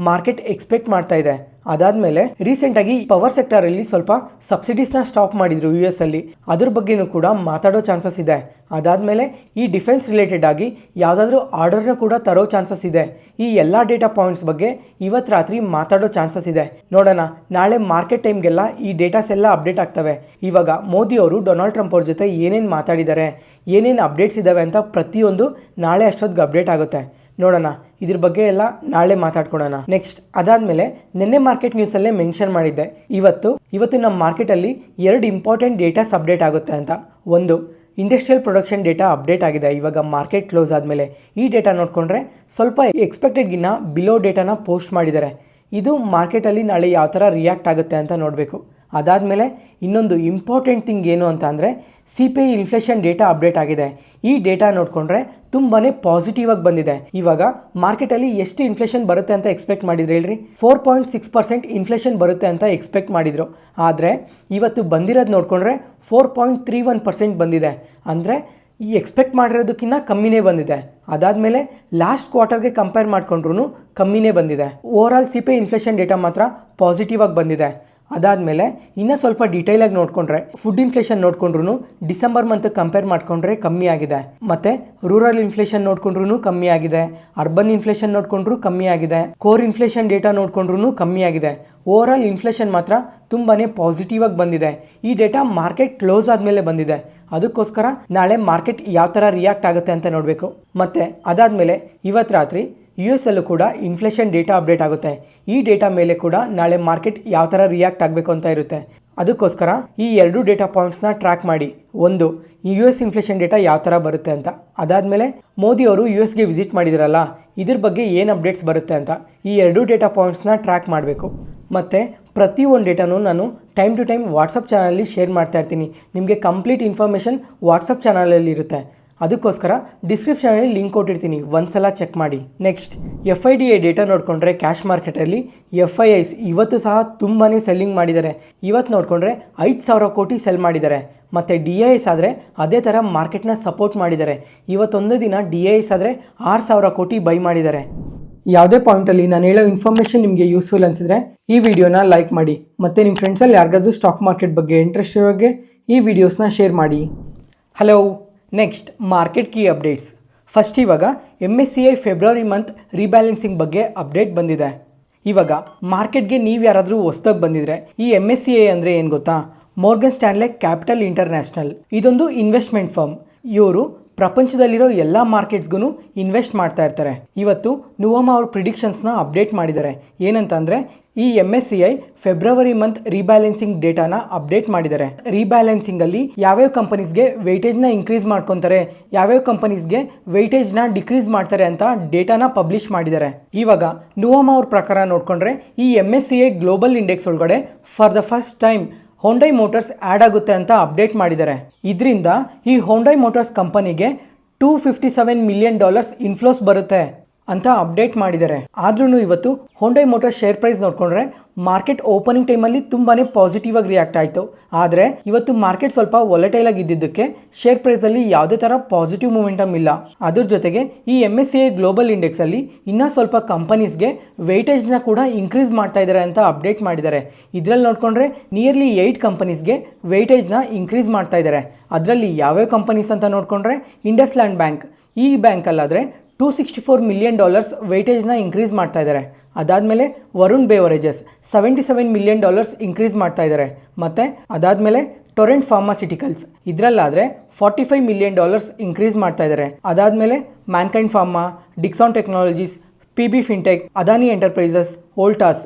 ಮಾರ್ಕೆಟ್ ಎಕ್ಸ್ಪೆಕ್ಟ್ ಮಾಡ್ತಾ ಇದೆ. ಅದಾದಮೇಲೆ ರೀಸೆಂಟಾಗಿ ಪವರ್ ಸೆಕ್ಟರಲ್ಲಿ ಸ್ವಲ್ಪ ಸಬ್ಸಿಡೀಸ್ನ ಸ್ಟಾಪ್ ಮಾಡಿದರು US ಅಲ್ಲಿ, ಅದ್ರ ಬಗ್ಗೆನೂ ಕೂಡ ಮಾತಾಡೋ ಚಾನ್ಸಸ್ ಇದೆ. ಅದಾದಮೇಲೆ ಈ ಡಿಫೆನ್ಸ್ ರಿಲೇಟೆಡ್ ಆಗಿ ಯಾವುದಾದ್ರೂ ಆರ್ಡರ್ನ ಕೂಡ ತರೋ ಚಾನ್ಸಸ್ ಇದೆ. ಈ ಎಲ್ಲ ಡೇಟಾ ಪಾಯಿಂಟ್ಸ್ ಬಗ್ಗೆ ಇವತ್ತು ರಾತ್ರಿ ಮಾತಾಡೋ ಚಾನ್ಸಸ್ ಇದೆ. ನೋಡೋಣ ನಾಳೆ ಮಾರ್ಕೆಟ್ ಟೈಮ್ಗೆಲ್ಲ ಈ ಡೇಟಾಸ್ ಎಲ್ಲ ಅಪ್ಡೇಟ್ ಆಗ್ತವೆ. ಇವಾಗ ಮೋದಿ ಅವರು ಡೊನಾಲ್ಡ್ ಟ್ರಂಪ್ ಅವ್ರ ಜೊತೆ ಏನೇನು ಮಾತಾಡಿದ್ದಾರೆ, ಏನೇನು ಅಪ್ಡೇಟ್ಸ್ ಇದ್ದಾವೆ ಅಂತ ಪ್ರತಿಯೊಂದು ನಾಳೆ ಅಷ್ಟೊತ್ತಿಗೆ ಅಪ್ಡೇಟ್ ಆಗುತ್ತೆ. ನೋಡೋಣ, ಇದ್ರ ಬಗ್ಗೆ ಎಲ್ಲ ನಾಳೆ ಮಾತಾಡ್ಕೊಳ್ಳೋಣ. ನೆಕ್ಸ್ಟ್ ಅದಾದಮೇಲೆ ನಿನ್ನೆ ಮಾರ್ಕೆಟ್ ನ್ಯೂಸಲ್ಲೇ ಮೆನ್ಷನ್ ಮಾಡಿದ್ದೆ, ಇವತ್ತು ನಮ್ಮ ಮಾರ್ಕೆಟಲ್ಲಿ 2 ಇಂಪಾರ್ಟೆಂಟ್ ಡೇಟಾಸ್ ಅಪ್ಡೇಟ್ ಆಗುತ್ತೆ ಅಂತ. ಒಂದು ಇಂಡಸ್ಟ್ರಿಯಲ್ ಪ್ರೊಡಕ್ಷನ್ ಡೇಟಾ ಅಪ್ಡೇಟ್ ಆಗಿದೆ ಇವಾಗ ಮಾರ್ಕೆಟ್ ಕ್ಲೋಸ್ ಆದಮೇಲೆ. ಈ ಡೇಟಾ ನೋಡಿಕೊಂಡ್ರೆ ಸ್ವಲ್ಪ ಎಕ್ಸ್ಪೆಕ್ಟೆಡ್ಗಿನ್ನ ಬಿಲೋ ಡೇಟಾನ ಪೋಸ್ಟ್ ಮಾಡಿದ್ದಾರೆ. ಇದು ಮಾರ್ಕೆಟಲ್ಲಿ ನಾಳೆ ಯಾವ ಥರ ರಿಯಾಕ್ಟ್ ಆಗುತ್ತೆ ಅಂತ ನೋಡಬೇಕು. ಅದಾದಮೇಲೆ ಇನ್ನೊಂದು ಇಂಪಾರ್ಟೆಂಟ್ ಥಿಂಗ್ ಏನು ಅಂತ ಅಂದರೆ CPI ಇನ್ಫ್ಲೇಷನ್ ಡೇಟಾ ಅಪ್ಡೇಟ್ ಆಗಿದೆ. ಈ ಡೇಟಾ ನೋಡಿಕೊಂಡ್ರೆ ತುಂಬಾ ಪಾಸಿಟಿವ್ ಆಗಿ ಬಂದಿದೆ. ಇವಾಗ ಮಾರ್ಕೆಟಲ್ಲಿ ಎಷ್ಟು ಇನ್ಫ್ಲೇಷನ್ ಬರುತ್ತೆ ಅಂತ ಎಕ್ಸ್ಪೆಕ್ಟ್ ಮಾಡಿದ್ರು ಹೇಳ್ರಿ, 4.6% ಇನ್ಫ್ಲೇಷನ್ ಬರುತ್ತೆ ಅಂತ ಎಕ್ಸ್ಪೆಕ್ಟ್ ಮಾಡಿದರು. ಆದರೆ ಇವತ್ತು ಬಂದಿರೋದು ನೋಡಿಕೊಂಡ್ರೆ 4.31% ಬಂದಿದೆ. ಅಂದರೆ ಈ ಎಕ್ಸ್ಪೆಕ್ಟ್ ಮಾಡಿರೋದಕ್ಕಿಂತ ಕಮ್ಮಿನೇ ಬಂದಿದೆ. ಅದಾದಮೇಲೆ ಲಾಸ್ಟ್ ಕ್ವಾರ್ಟರ್ಗೆ ಕಂಪೇರ್ ಮಾಡಿಕೊಂಡ್ರೂ ಕಮ್ಮಿನೇ ಬಂದಿದೆ. ಓವರಾಲ್ CPI ಇನ್ಫ್ಲೇಷನ್ ಡೇಟಾ ಮಾತ್ರ ಪಾಸಿಟಿವ್ ಆಗಿ ಬಂದಿದೆ. ಅದಾದಮೇಲೆ ಇನ್ನೂ ಸ್ವಲ್ಪ ಡೀಟೇಲಾಗಿ ನೋಡಿಕೊಂಡ್ರೆ ಫುಡ್ ಇನ್ಫ್ಲೇಷನ್ ನೋಡಿಕೊಂಡ್ರು ಡಿಸೆಂಬರ್ ಮಂತ್ ಕಂಪೇರ್ ಮಾಡಿಕೊಂಡ್ರೆ ಕಮ್ಮಿ ಆಗಿದೆ. ಮತ್ತು ರೂರಲ್ ಇನ್ಫ್ಲೇಷನ್ ನೋಡಿಕೊಂಡ್ರೂ ಕಮ್ಮಿ ಆಗಿದೆ. ಅರ್ಬನ್ ಇನ್ಫ್ಲೇಷನ್ ನೋಡಿಕೊಂಡ್ರೂ ಕಮ್ಮಿ ಆಗಿದೆ. ಕೋರ್ ಇನ್ಫ್ಲೇಷನ್ ಡೇಟಾ ನೋಡಿಕೊಂಡ್ರೂ ಕಮ್ಮಿ ಆಗಿದೆ. ಓವರಾಲ್ ಇನ್ಫ್ಲೇಷನ್ ಮಾತ್ರ ತುಂಬಾ ಪಾಸಿಟಿವ್ ಆಗಿ ಬಂದಿದೆ. ಈ ಡೇಟಾ ಮಾರ್ಕೆಟ್ ಕ್ಲೋಸ್ ಆದಮೇಲೆ ಬಂದಿದೆ. ಅದಕ್ಕೋಸ್ಕರ ನಾಳೆ ಮಾರ್ಕೆಟ್ ಯಾವ ಥರ ರಿಯಾಕ್ಟ್ ಆಗುತ್ತೆ ಅಂತ ನೋಡಬೇಕು. ಮತ್ತು ಅದಾದಮೇಲೆ ಇವತ್ತು ರಾತ್ರಿ US ಅಲ್ಲೂ ಕೂಡ ಇನ್ಫ್ಲೇಷನ್ ಡೇಟಾ ಅಪ್ಡೇಟ್ ಆಗುತ್ತೆ. ಈ ಡೇಟಾ ಮೇಲೆ ಕೂಡ ನಾಳೆ ಮಾರ್ಕೆಟ್ ಯಾವ ಥರ ರಿಯಾಕ್ಟ್ ಆಗಬೇಕು ಅಂತ ಇರುತ್ತೆ. ಅದಕ್ಕೋಸ್ಕರ ಈ 2 ಡೇಟಾ ಪಾಯಿಂಟ್ಸ್ನ ಟ್ರ್ಯಾಕ್ ಮಾಡಿ. ಒಂದು ಈ US ಇನ್ಫ್ಲೇಷನ್ ಡೇಟಾ ಯಾವ ಥರ ಬರುತ್ತೆ ಅಂತ, ಅದಾದಮೇಲೆ ಮೋದಿ ಅವರು US ವಿಸಿಟ್ ಮಾಡಿದಾರಲ್ಲ ಇದ್ರ ಬಗ್ಗೆ ಏನು ಅಪ್ಡೇಟ್ಸ್ ಬರುತ್ತೆ ಅಂತ, ಈ 2 ಡೇಟಾ ಪಾಯಿಂಟ್ಸ್ನ ಟ್ರ್ಯಾಕ್ ಮಾಡಬೇಕು. ಮತ್ತು ಪ್ರತಿಯೊಂದು ಡೇಟಾನು ನಾನು ಟೈಮ್ ಟು ಟೈಮ್ ವಾಟ್ಸಪ್ ಚಾನಲಲ್ಲಿ ಶೇರ್ ಮಾಡ್ತಾ ಇರ್ತೀನಿ. ನಿಮಗೆ ಕಂಪ್ಲೀಟ್ ಇನ್ಫಾರ್ಮೇಷನ್ ವಾಟ್ಸಪ್ ಚಾನಲಲ್ಲಿ ಇರುತ್ತೆ. ಅದಕ್ಕೋಸ್ಕರ ಡಿಸ್ಕ್ರಿಪ್ಷನಲ್ಲಿ ಲಿಂಕ್ ಕೊಟ್ಟಿರ್ತೀನಿ, ಒಂದ್ಸಲ ಚೆಕ್ ಮಾಡಿ. ನೆಕ್ಸ್ಟ್ FIDI ಡೇಟಾ ನೋಡಿಕೊಂಡ್ರೆ ಕ್ಯಾಶ್ ಮಾರ್ಕೆಟಲ್ಲಿ FIIs ಇವತ್ತು ಸಹ ತುಂಬಾ ಸೆಲ್ಲಿಂಗ್ ಮಾಡಿದ್ದಾರೆ. ಇವತ್ತು ನೋಡಿಕೊಂಡ್ರೆ 5,000 ಕೋಟಿ ಸೆಲ್ ಮಾಡಿದ್ದಾರೆ. ಮತ್ತು DIIs ಆದರೆ ಅದೇ ಥರ ಮಾರ್ಕೆಟ್ನ ಸಪೋರ್ಟ್ ಮಾಡಿದ್ದಾರೆ. ಇವತ್ತೊಂದೇ ದಿನ DIIs ಆದರೆ 6,000 ಕೋಟಿ ಬೈ ಮಾಡಿದ್ದಾರೆ. ಯಾವುದೇ ಪಾಯಿಂಟಲ್ಲಿ ನಾನು ಹೇಳೋ ಇನ್ಫಾರ್ಮೇಷನ್ ನಿಮಗೆ ಯೂಸ್ಫುಲ್ ಅನಿಸಿದ್ರೆ ಈ ವಿಡಿಯೋನ ಲೈಕ್ ಮಾಡಿ, ಮತ್ತು ನಿಮ್ಮ ಫ್ರೆಂಡ್ಸಲ್ಲಿ ಯಾರಿಗಾದ್ರೂ ಸ್ಟಾಕ್ ಮಾರ್ಕೆಟ್ ಬಗ್ಗೆ ಇಂಟ್ರೆಸ್ಟ್ ಇರೋರಿಗೆ ಈ ವಿಡಿಯೋಸ್ನ ಶೇರ್ ಮಾಡಿ. Hello, next market key updates. First ಇವಾಗ MSCI ಫೆಬ್ರವರಿ ಮಂತ್ ರೀಬ್ಯಾಲೆನ್ಸಿಂಗ್ ಬಗ್ಗೆ ಅಪ್ಡೇಟ್ ಬಂದಿದೆ. ಇವಾಗ ಮಾರ್ಕೆಟ್ಗೆ ನೀವು ಯಾರಾದರೂ ಹೊಸ್ದಾಗಿ ಬಂದಿದ್ರೆ ಈ MSCI ಅಂದರೆ ಏನು ಗೊತ್ತಾ? Morgan Stanley capital international. ಇದೊಂದು ಇನ್ವೆಸ್ಟ್ಮೆಂಟ್ ಫರ್ಮ್. ಇವರು ಪ್ರಪಂಚದಲ್ಲಿರೋ ಎಲ್ಲ ಮಾರ್ಕೆಟ್ಸ್ಗೂ ಇನ್ವೆಸ್ಟ್ ಮಾಡ್ತಾ ಇರ್ತಾರೆ. ಇವತ್ತು ನುವಾಮ ಅವ್ರ ಪ್ರಿಡಿಕ್ಷನ್ಸ್ನ ಅಪ್ಡೇಟ್ ಮಾಡಿದ್ದಾರೆ. ಏನಂತ ಅಂದರೆ ಈ MSCI ಫೆಬ್ರವರಿ ಮಂತ್ ರೀಬ್ಯಾಲೆನ್ಸಿಂಗ್ ಡೇಟಾನ ಅಪ್ಡೇಟ್ ಮಾಡಿದ್ದಾರೆ. ರೀಬ್ಯಾಲೆನ್ಸಿಂಗಲ್ಲಿ ಯಾವ್ಯಾವ ಕಂಪನೀಸ್ಗೆ ವೆಯ್ಟೇಜ್ನ ಇನ್ಕ್ರೀಸ್ ಮಾಡ್ಕೊತಾರೆ, ಯಾವ್ಯಾವ ಕಂಪನೀಸ್ಗೆ ವೆಯ್ಟೇಜ್ನ ಡಿಕ್ರೀಸ್ ಮಾಡ್ತಾರೆ ಅಂತ ಡೇಟಾನ ಪಬ್ಲಿಷ್ ಮಾಡಿದ್ದಾರೆ. ಇವಾಗ ನುವಾಮ ಅವ್ರ ಪ್ರಕಾರ ನೋಡಿಕೊಂಡ್ರೆ ಈ MSCI ಗ್ಲೋಬಲ್ ಇಂಡೆಕ್ಸ್ ಒಳಗಡೆ for the first time Hyundai motors add ಆಗುತ್ತೆ ಅಂತ ಅಪ್ಡೇಟ್ ಮಾಡಿದ್ದಾರೆ. ಇದರಿಂದ ಈ ಹೋಂಡೈ ಮೋಟರ್ಸ್ ಕಂಪನಿಗೆ $257 ಮಿಲಿಯನ್ ಇನ್ಫ್ಲೋಸ್ ಬರುತ್ತೆ ಅಂತ ಅಪ್ಡೇಟ್ ಮಾಡಿದ್ದಾರೆ. ಆದ್ರೂ ಇವತ್ತು ಹೋಂಡೈ ಮೋಟರ್ಸ್ ಶೇರ್ ಪ್ರೈಸ್ ನೋಡಿಕೊಂಡ್ರೆ ಮಾರ್ಕೆಟ್ ಓಪನಿಂಗ್ ಟೈಮಲ್ಲಿ ತುಂಬಾ ಪಾಸಿಟಿವ್ ಆಗಿ ರಿಯಾಕ್ಟ್ ಆಯಿತು. ಆದರೆ ಇವತ್ತು ಮಾರ್ಕೆಟ್ ಸ್ವಲ್ಪ ವೊಲಟೈಲ್ ಆಗಿ ಇದ್ದಿದ್ದಕ್ಕೆ ಶೇರ್ ಪ್ರೈಸಲ್ಲಿ ಯಾವುದೇ ಥರ ಪಾಸಿಟಿವ್ ಮೂಮೆಂಟಮ್ ಇಲ್ಲ. ಅದ್ರ ಜೊತೆಗೆ ಈ MSCI ಗ್ಲೋಬಲ್ ಇಂಡೆಕ್ಸಲ್ಲಿ ಇನ್ನೂ ಸ್ವಲ್ಪ ಕಂಪನೀಸ್ಗೆ ವೆಯ್ಟೇಜ್ನ ಕೂಡ ಇನ್ಕ್ರೀಸ್ ಮಾಡ್ತಾ ಇದ್ದಾರೆ ಅಂತ ಅಪ್ಡೇಟ್ ಮಾಡಿದ್ದಾರೆ. ಇದರಲ್ಲಿ ನೋಡಿಕೊಂಡ್ರೆ ನಿಯರ್ಲಿ 8 ಕಂಪನೀಸ್ಗೆ ವೆಯ್ಟೇಜ್ನ ಇನ್ಕ್ರೀಸ್ ಮಾಡ್ತಾ ಇದ್ದಾರೆ. ಅದರಲ್ಲಿ ಯಾವ್ಯಾವ ಕಂಪನೀಸ್ ಅಂತ ನೋಡಿಕೊಂಡ್ರೆ ಇಂಡಸ್ಲ್ಯಾಂಡ್ ಬ್ಯಾಂಕ್, ಈ ಬ್ಯಾಂಕಲ್ಲಾದರೆ $264 ಮಿಲಿಯನ್ ವೆಯ್ಟೇಜ್ನ ಇನ್ಕ್ರೀಸ್ ಮಾಡ್ತಾ ಇದ್ದಾರೆ. ಅದಾದಮೇಲೆ ವರುಣ್ ಬೇವರೇಜಸ್ $77 ಮಿಲಿಯನ್ ಇನ್ಕ್ರೀಸ್ ಮಾಡ್ತಾ ಇದ್ದಾರೆ. ಮತ್ತು ಅದಾದಮೇಲೆ ಟೊರೆಂಟ್ ಫಾರ್ಮಾಸ್ಯೂಟಿಕಲ್ಸ್ ಇದರಲ್ಲಾದರೆ $45 ಮಿಲಿಯನ್ ಇನ್ಕ್ರೀಸ್ ಮಾಡ್ತಾ ಇದ್ದಾರೆ. ಅದಾದಮೇಲೆ Mankind pharma, Dixon technologies, PB fintech, Adani enterprises, Voltas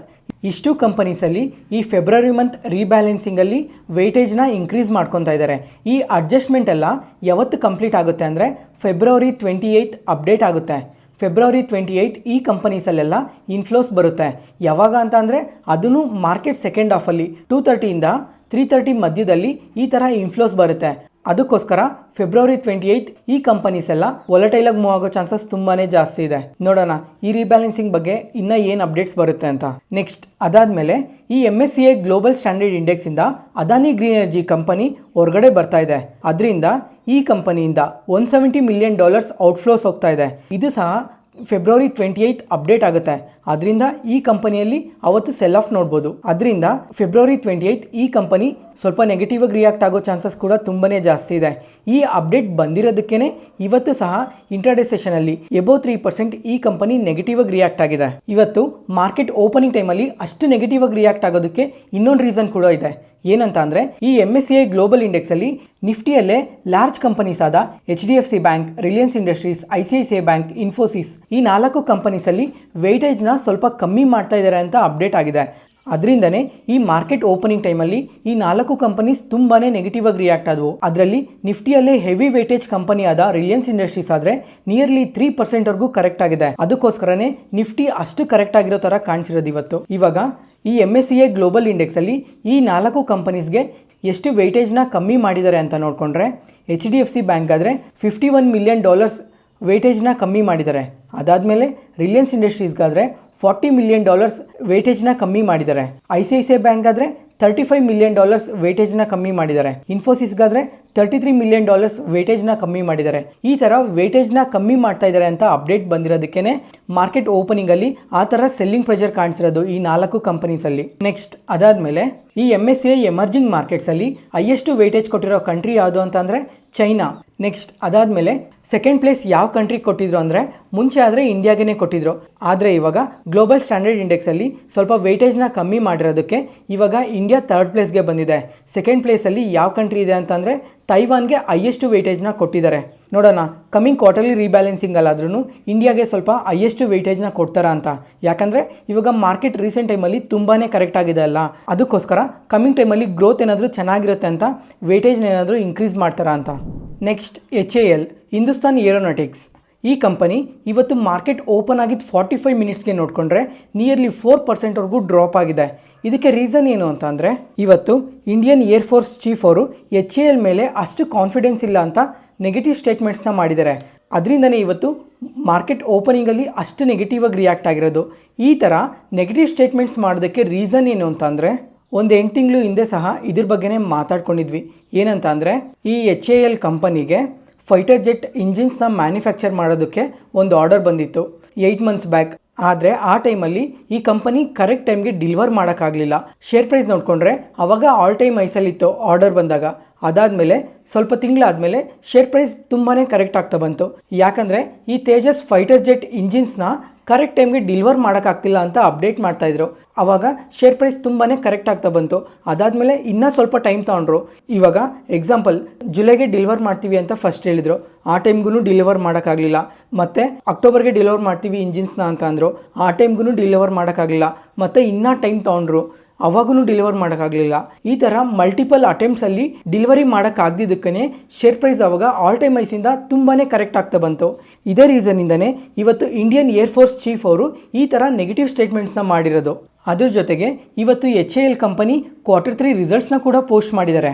ಇಷ್ಟು ಕಂಪನೀಸಲ್ಲಿ ಈ ಫೆಬ್ರವರಿ ಮಂತ್ ರೀಬ್ಯಾಲೆನ್ಸಿಂಗಲ್ಲಿ ವೆಯ್ಟೇಜ್ನ ಇನ್ಕ್ರೀಸ್ ಮಾಡ್ಕೊತಾ ಇದ್ದಾರೆ. ಈ ಅಡ್ಜಸ್ಟ್ಮೆಂಟ್ ಎಲ್ಲ ಯಾವತ್ತು ಕಂಪ್ಲೀಟ್ ಆಗುತ್ತೆ ಅಂದರೆ ಫೆಬ್ರವರಿ 28 ಅಪ್ಡೇಟ್ ಆಗುತ್ತೆ. ಫೆಬ್ರವರಿ 28 ಈ ಕಂಪನೀಸಲ್ಲೆಲ್ಲ ಇನ್ಫ್ಲೋಸ್ ಬರುತ್ತೆ. ಯಾವಾಗ ಅಂತ ಅಂದರೆ ಅದನ್ನು ಮಾರ್ಕೆಟ್ ಸೆಕೆಂಡ್ ಹಾಫಲ್ಲಿ 2:30 3:30 ಮಧ್ಯದಲ್ಲಿ ಈ ಥರ ಇನ್ಫ್ಲೋಸ್ ಬರುತ್ತೆ. ಅದಕ್ಕೋಸ್ಕರ ಫೆಬ್ರವರಿ 28 ಈ ಕಂಪನೀಸ್ ಎಲ್ಲ ವೊಲಟೈಲಾಗಿ ಮೂವ್ ಆಗೋ ಚಾನ್ಸಸ್ ತುಂಬಾ ಜಾಸ್ತಿ ಇದೆ. ನೋಡೋಣ ಈ ರೀಬ್ಯಾಲೆನ್ಸಿಂಗ್ ಬಗ್ಗೆ ಇನ್ನೂ ಏನು ಅಪ್ಡೇಟ್ಸ್ ಬರುತ್ತೆ ಅಂತ. ನೆಕ್ಸ್ಟ್ ಅದಾದಮೇಲೆ ಈ MSCI ಗ್ಲೋಬಲ್ ಸ್ಟ್ಯಾಂಡರ್ಡ್ ಇಂಡೆಕ್ಸಿಂದ ಅದಾನಿ ಗ್ರೀನ್ ಎನರ್ಜಿ ಕಂಪನಿ ಹೊರಗಡೆ ಬರ್ತಾ ಇದೆ. ಅದರಿಂದ ಈ ಕಂಪನಿಯಿಂದ $170 ಮಿಲಿಯನ್ ಔಟ್ಫ್ಲೋಸ್ ಹೋಗ್ತಾ ಇದೆ. ಇದು ಸಹ ಫೆಬ್ರವರಿ 28 ಅಪ್ಡೇಟ್ ಆಗುತ್ತೆ. ಅದರಿಂದ ಈ ಕಂಪನಿಯಲ್ಲಿ ಅವತ್ತು ಸೆಲ್ ಆಫ್ ನೋಡ್ಬೋದು. ಅದರಿಂದ ಫೆಬ್ರವರಿ 28 ಈ ಕಂಪನಿ ಸ್ವಲ್ಪ ನೆಗೆಟಿವ್ ಆಗಿ ರಿಯಾಕ್ಟ್ ಆಗೋ ಚಾನ್ಸಸ್ ಕೂಡ ತುಂಬಾ ಜಾಸ್ತಿ ಇದೆ. ಈ ಅಪ್ಡೇಟ್ ಬಂದಿರೋದಕ್ಕೇ ಇವತ್ತು ಸಹ ಇಂಟ್ರಾಡೇ ಸೆಷನಲ್ಲಿ ಎಬೋವ್ 3% ಈ ಕಂಪನಿ ನೆಗೆಟಿವ್ ಆಗಿ ರಿಯಾಕ್ಟ್ ಆಗಿದೆ. ಇವತ್ತು ಮಾರ್ಕೆಟ್ ಓಪನಿಂಗ್ ಟೈಮಲ್ಲಿ ಅಷ್ಟು ನೆಗೆಟಿವ್ ಆಗಿ ರಿಯಾಕ್ಟ್ ಆಗೋದಕ್ಕೆ ಇನ್ನೊಂದು ರೀಸನ್ ಕೂಡ ಇದೆ. ಏನಂತ ಅಂದರೆ ಈ MSCI ಗ್ಲೋಬಲ್ ಇಂಡೆಕ್ಸಲ್ಲಿ ನಿಫ್ಟಿಯಲ್ಲೇ ಲಾರ್ಜ್ ಕಂಪನೀಸ್ ಆದ HDFC bank, Reliance industries, ICICI bank, Infosys ಈ 4 ಕಂಪನೀಸಲ್ಲಿ ವೆಯ್ಟೇಜ್ನ ಸ್ವಲ್ಪ ಕಮ್ಮಿ ಮಾಡ್ತಾ ಇದ್ದಾರೆ ಅಂತ ಅಪ್ಡೇಟ್ ಆಗಿದೆ. ಅದರಿಂದನೇ ಈ ಮಾರ್ಕೆಟ್ ಓಪನಿಂಗ್ ಟೈಮಲ್ಲಿ ಈ 4 ಕಂಪನೀಸ್ ತುಂಬಾ ನೆಗೆಟಿವ್ ಆಗಿ ರಿಯಾಕ್ಟ್ ಆದವು. ಅದರಲ್ಲಿ ನಿಫ್ಟಿಯಲ್ಲೇ ಹೆವಿ ವೇಟೇಜ್ ಕಂಪನಿ ಆದ ರಿಲಯನ್ಸ್ ಇಂಡಸ್ಟ್ರೀಸ್ ಆದರೆ ನಿಯರ್ಲಿ 3%ವರೆಗೂ ಕರೆಕ್ಟ್ ಆಗಿದೆ. ಅದಕ್ಕೋಸ್ಕರನೇ ನಿಫ್ಟಿ ಅಷ್ಟು ಕರೆಕ್ಟ್ ಆಗಿರೋ ಥರ ಕಾಣಿಸಿರೋದು ಇವತ್ತು. ಇವಾಗ ಈ MSCI ಗ್ಲೋಬಲ್ ಇಂಡೆಕ್ಸಲ್ಲಿ ಈ 4 ಕಂಪನೀಸ್ಗೆ ಎಷ್ಟು ವೆಯ್ಟೇಜ್ನ ಕಮ್ಮಿ ಮಾಡಿದ್ದಾರೆ ಅಂತ ನೋಡಿಕೊಂಡ್ರೆ HDFC ಬ್ಯಾಂಕ್ ಆದರೆ $51 ಮಿಲಿಯನ್ ವೆಯ್ಟೇಜ್ನ ಕಮ್ಮಿ ಮಾಡಿದ್ದಾರೆ. ಅದಾದಮೇಲೆ ರಿಲಯನ್ಸ್ ಇಂಡಸ್ಟ್ರೀಸ್ಗಾದರೆ $40 ಮಿಲಿಯನ್ ವೆಯ್ಟೇಜ್ನ ಕಮ್ಮಿ ಮಾಡಿದ್ದಾರೆ. ICICI ಬ್ಯಾಂಕ್ ಆದರೆ $35 ಮಿಲಿಯನ್ ವೆಯ್ಟೇಜ್ನ ಕಮ್ಮಿ ಮಾಡಿದ್ದಾರೆ. ಇನ್ಫೋಸಿಸ್ಗಾದರೆ $33 ಮಿಲಿಯನ್ ವೆಯ್ಟೇಜ್ನ ಕಮ್ಮಿ ಮಾಡಿದ್ದಾರೆ. ಈ ಥರ ವೆಯ್ಟೇಜ್ನ ಕಮ್ಮಿ ಮಾಡ್ತಾ ಇದ್ದಾರೆ ಅಂತ ಅಪ್ಡೇಟ್ ಬಂದಿರೋದಕ್ಕೇ ಮಾರ್ಕೆಟ್ ಓಪನಿಂಗಲ್ಲಿ ಆ ಥರ ಸೆಲ್ಲಿಂಗ್ ಪ್ರೆಷರ್ ಕಾಣಿಸಿರೋದು ಈ 4 ಕಂಪನೀಸಲ್ಲಿ. ನೆಕ್ಸ್ಟ್ ಅದಾದಮೇಲೆ ಈ MSCI ಎಮರ್ಜಿಂಗ್ ಮಾರ್ಕೆಟ್ಸಲ್ಲಿ ಹೈಯೆಸ್ಟ್ ವೆಯ್ಟೇಜ್ ಕೊಟ್ಟಿರೋ ಕಂಟ್ರಿ ಯಾವುದು ಅಂತಂದರೆ ಚೈನಾ. ನೆಕ್ಸ್ಟ್ ಅದಾದಮೇಲೆ ಸೆಕೆಂಡ್ ಪ್ಲೇಸ್ ಯಾವ ಕಂಟ್ರಿ ಕೊಟ್ಟಿದ್ರು ಅಂದರೆ ಮುಂಚೆ ಆದರೆ ಇಂಡಿಯಾಗೇ ಕೊಟ್ಟಿದ್ರು. ಆದರೆ ಇವಾಗ ಗ್ಲೋಬಲ್ ಸ್ಟ್ಯಾಂಡರ್ಡ್ ಇಂಡೆಕ್ಸಲ್ಲಿ ಸ್ವಲ್ಪ ವೆಯ್ಟೇಜ್ನ ಕಮ್ಮಿ ಮಾಡಿರೋದಕ್ಕೆ ಇವಾಗ ಇಂಡಿಯಾ 3rd ಪ್ಲೇಸ್ಗೆ ಬಂದಿದೆ. ಸೆಕೆಂಡ್ ಪ್ಲೇಸಲ್ಲಿ ಯಾವ ಕಂಟ್ರಿ ಇದೆ ಅಂತಂದರೆ ತೈವಾನ್ಗೆ ಹೈಯೆಸ್ಟ್ ವೆಯ್ಟೇಜ್ನ ಕೊಟ್ಟಿದ್ದಾರೆ. ನೋಡೋಣ ಕಮಿಂಗ್ ಕ್ವಾರ್ಟರ್ಲಿ ರೀಬ್ಯಾಲೆನ್ಸಿಂಗ್ ಅಲ್ಲಾದ್ರೂ ಇಂಡಿಯಾಗೆ ಸ್ವಲ್ಪ ಹೈಯೆಸ್ಟ್ ವೆಯ್ಟೇಜ್ನ ಕೊಡ್ತಾರಾ ಅಂತ. ಯಾಕಂದರೆ ಇವಾಗ ಮಾರ್ಕೆಟ್ ರೀಸೆಂಟ್ ಟೈಮಲ್ಲಿ ತುಂಬಾ ಕರೆಕ್ಟ್ ಆಗಿದೆ ಅಲ್ಲ, ಅದಕ್ಕೋಸ್ಕರ ಕಮಿಂಗ್ ಟೈಮಲ್ಲಿ ಗ್ರೋತ್ ಏನಾದರೂ ಚೆನ್ನಾಗಿರುತ್ತೆ ಅಂತ ವೆಯ್ಟೇಜ್ನ ಏನಾದರೂ ಇನ್ಕ್ರೀಸ್ ಮಾಡ್ತಾರಾ ಅಂತ. Next HAL Hindustan aeronautics. ಈ ಕಂಪನಿ ಇವತ್ತು ಮಾರ್ಕೆಟ್ ಓಪನ್ ಆಗಿದ್ದು 45 ಮಿನಿಟ್ಸ್ಗೆ ನೋಡಿಕೊಂಡ್ರೆ ನಿಯರ್ಲಿ 4%ವರೆಗೂ ಡ್ರಾಪ್ ಆಗಿದೆ. ಇದಕ್ಕೆ ರೀಸನ್ ಏನು ಅಂತ ಅಂದರೆ ಇವತ್ತು ಇಂಡಿಯನ್ ಏರ್ ಫೋರ್ಸ್ ಚೀಫ್ ಅವರು HAL ಮೇಲೆ ಅಷ್ಟು ಕಾನ್ಫಿಡೆನ್ಸ್ ಇಲ್ಲ ಅಂತ ನೆಗೆಟಿವ್ ಸ್ಟೇಟ್ಮೆಂಟ್ಸ್ನ ಮಾಡಿದ್ದಾರೆ. ಅದರಿಂದನೇ ಇವತ್ತು ಮಾರ್ಕೆಟ್ ಓಪನಿಂಗಲ್ಲಿ ಅಷ್ಟು ನೆಗೆಟಿವ್ ಆಗಿ ರಿಯಾಕ್ಟ್ ಆಗಿರೋದು. ಈ ಥರ ನೆಗೆಟಿವ್ ಸ್ಟೇಟ್ಮೆಂಟ್ಸ್ ಮಾಡೋದಕ್ಕೆ ರೀಸನ್ ಏನು ಅಂತ ಅಂದರೆ ಒಂದು 8 ತಿಂಗಳು ಹಿಂದೆ ಸಹ ಇದ್ರ ಬಗ್ಗೆನೇ ಮಾತಾಡ್ಕೊಂಡಿದ್ವಿ. ಏನಂತ ಅಂದರೆ ಈ HAL ಕಂಪನಿಗೆ ಫೈಟರ್ ಜೆಟ್ ಇಂಜಿನ್ಸ್ನ ಮ್ಯಾನುಫ್ಯಾಕ್ಚರ್ ಮಾಡೋದಕ್ಕೆ ಒಂದು ಆರ್ಡರ್ ಬಂದಿತ್ತು 8 ಮಂತ್ಸ್ ಬ್ಯಾಕ್. ಆದರೆ ಆ ಟೈಮಲ್ಲಿ ಈ ಕಂಪನಿ ಕರೆಕ್ಟ್ ಟೈಮ್ಗೆ ಡೆಲಿವರ್ ಮಾಡೋಕ್ಕಾಗಲಿಲ್ಲ. ಶೇರ್ ಪ್ರೈಸ್ ನೋಡಿಕೊಂಡ್ರೆ ಅವಾಗ ಆಲ್ ಟೈಮ್ ಐಸಲ್ಲಿತ್ತು ಆರ್ಡರ್ ಬಂದಾಗ. ಅದಾದಮೇಲೆ ಸ್ವಲ್ಪ ತಿಂಗಳಾದಮೇಲೆ ಶೇರ್ ಪ್ರೈಸ್ ತುಂಬಾ ಕರೆಕ್ಟ್ ಆಗ್ತಾ ಬಂತು. ಯಾಕಂದರೆ ಈ ತೇಜಸ್ ಫೈಟರ್ ಜೆಟ್ ಇಂಜಿನ್ಸ್ನ ಕರೆಕ್ಟ್ ಟೈಮ್ಗೆ ಡೆಲಿವರ್ ಮಾಡೋಕ್ಕಾಗ್ತಿಲ್ಲ ಅಂತ ಅಪ್ಡೇಟ್ ಮಾಡ್ತಾಯಿದ್ರು. ಆವಾಗ ಶೇರ್ ಪ್ರೈಸ್ ತುಂಬಾ ಕರೆಕ್ಟ್ ಆಗ್ತಾ ಬಂತು. ಅದಾದಮೇಲೆ ಇನ್ನೂ ಸ್ವಲ್ಪ ಟೈಮ್ ತೊಗೊಂಡ್ರು. ಇವಾಗ ಎಕ್ಸಾಂಪಲ್ ಜುಲೈಗೆ ಡೆಲಿವರ್ ಮಾಡ್ತೀವಿ ಅಂತ ಫಸ್ಟ್ ಹೇಳಿದರು, ಆ ಟೈಮ್ಗೂ ಡೆಲಿವರ್ ಮಾಡೋಕ್ಕಾಗಲಿಲ್ಲ. ಮತ್ತು ಅಕ್ಟೋಬರ್ಗೆ ಡೆಲಿವರ್ ಮಾಡ್ತೀವಿ ಇಂಜಿನ್ಸ್ನ ಅಂತ ಅಂದರು, ಆ ಟೈಮ್ಗೂ ಡೆಲಿವರ್ ಮಾಡೋಕ್ಕಾಗಲಿಲ್ಲ. ಮತ್ತು ಇನ್ನೂ ಟೈಮ್ ತೊಗೊಂಡ್ರು, ಅವಾಗೂ ಡೆಲಿವರ್ ಮಾಡೋಕ್ಕಾಗಲಿಲ್ಲ. ಈ ಥರ ಮಲ್ಟಿಪಲ್ ಅಟೆಂಪ್ಟ್ಸಲ್ಲಿ ಡೆಲಿವರಿ ಮಾಡೋಕ್ಕಾಗ್ದಿದ್ದಕ್ಕೇ ಶೇರ್ ಪ್ರೈಸ್ ಆವಾಗ ಆಲ್ ಟೈಮ್ ಐಸಿಂದ ತುಂಬಾ ಕರೆಕ್ಟ್ ಆಗ್ತಾ ಬಂತು. ಇದೇ ರೀಸನ್ನಿಂದನೇ ಇವತ್ತು ಇಂಡಿಯನ್ ಏರ್ಫೋರ್ಸ್ ಚೀಫ್ ಅವರು ಈ ಥರ ನೆಗೆಟಿವ್ ಸ್ಟೇಟ್ಮೆಂಟ್ಸ್ನ ಮಾಡಿರೋದು. ಅದ್ರ ಜೊತೆಗೆ ಇವತ್ತು HAL ಕಂಪನಿ Q3 ರಿಸಲ್ಟ್ಸ್ನ ಕೂಡ ಪೋಸ್ಟ್ ಮಾಡಿದ್ದಾರೆ.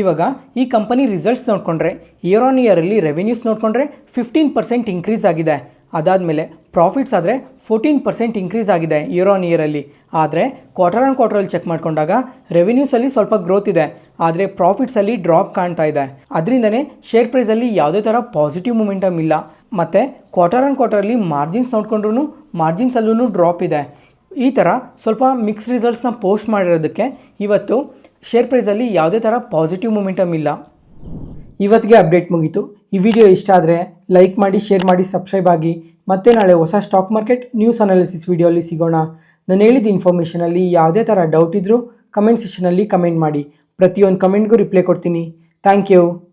ಇವಾಗ ಈ ಕಂಪನಿ ರಿಸಲ್ಟ್ಸ್ ನೋಡಿಕೊಂಡ್ರೆ ಇಯರ್ ಆನ್ ಇಯರಲ್ಲಿ ರೆವೆನ್ಯೂಸ್ ನೋಡಿಕೊಂಡ್ರೆ 15% ಇನ್ಕ್ರೀಸ್ ಆಗಿದೆ. ಅದಾದಮೇಲೆ ಪ್ರಾಫಿಟ್ಸ್ ಆದರೆ 14% ಇನ್ಕ್ರೀಸ್ ಆಗಿದೆ ಇಯರ್ ಆನ್ ಇಯರಲ್ಲಿ. ಆದರೆ ಕ್ವಾರ್ಟರ್ ಆನ್ ಕ್ವಾರ್ಟರಲ್ಲಿ ಚೆಕ್ ಮಾಡಿಕೊಂಡಾಗ ರೆವೆನ್ಯೂಸಲ್ಲಿ ಸ್ವಲ್ಪ ಗ್ರೋತ್ ಇದೆ, ಆದರೆ ಪ್ರಾಫಿಟ್ಸಲ್ಲಿ ಡ್ರಾಪ್ ಕಾಣ್ತಾ ಇದೆ. ಅದರಿಂದನೇ ಶೇರ್ ಪ್ರೈಸಲ್ಲಿ ಯಾವುದೇ ಥರ ಪಾಸಿಟಿವ್ ಮೂಮೆಂಟಮ್ ಇಲ್ಲ. ಮತ್ತು ಕ್ವಾರ್ಟರ್ ಆನ್ ಕ್ವಾರ್ಟರಲ್ಲಿ ಮಾರ್ಜಿನ್ಸ್ ನೋಡಿಕೊಂಡ್ರೂ ಮಾರ್ಜಿನ್ಸಲ್ಲೂ ಡ್ರಾಪ್ ಇದೆ. ಈ ಥರ ಸ್ವಲ್ಪ ಮಿಕ್ಸ್ ರಿಸಲ್ಟ್ಸ್ನ ಪೋಸ್ಟ್ ಮಾಡಿರೋದಕ್ಕೆ ಇವತ್ತು ಶೇರ್ ಪ್ರೈಸಲ್ಲಿ ಯಾವುದೇ ಥರ ಪಾಸಿಟಿವ್ ಮೂಮೆಂಟಮ್ ಇಲ್ಲ. ಇವತ್ತಿಗೆ ಅಪ್ಡೇಟ್ ಮುಗೀತು. ಈ ವಿಡಿಯೋ ಇಷ್ಟ ಆದರೆ ಲೈಕ್ ಮಾಡಿ, ಶೇರ್ ಮಾಡಿ, ಸಬ್ಸ್ಕ್ರೈಬ್ ಆಗಿ. ಮತ್ತೆ ನಾಳೆ ಹೊಸ ಸ್ಟಾಕ್ ಮಾರ್ಕೆಟ್ ನ್ಯೂಸ್ ಅನಾಲಿಸಿಸ್ ವಿಡಿಯೋಲಿ ಸಿಗೋಣ. ನಾನು ಹೇಳಿದ ಇನ್ಫಾರ್ಮೇಷನಲ್ಲಿ ಯಾವುದೇ ಥರ ಡೌಟ್ ಇದ್ದರೂ ಕಮೆಂಟ್ ಸೆಕ್ಷನಲ್ಲಿ ಕಮೆಂಟ್ ಮಾಡಿ. ಪ್ರತಿಯೊಂದು ಕಮೆಂಟ್ಗೂ ರಿಪ್ಲೈ ಕೊಡ್ತೀನಿ. Thank you.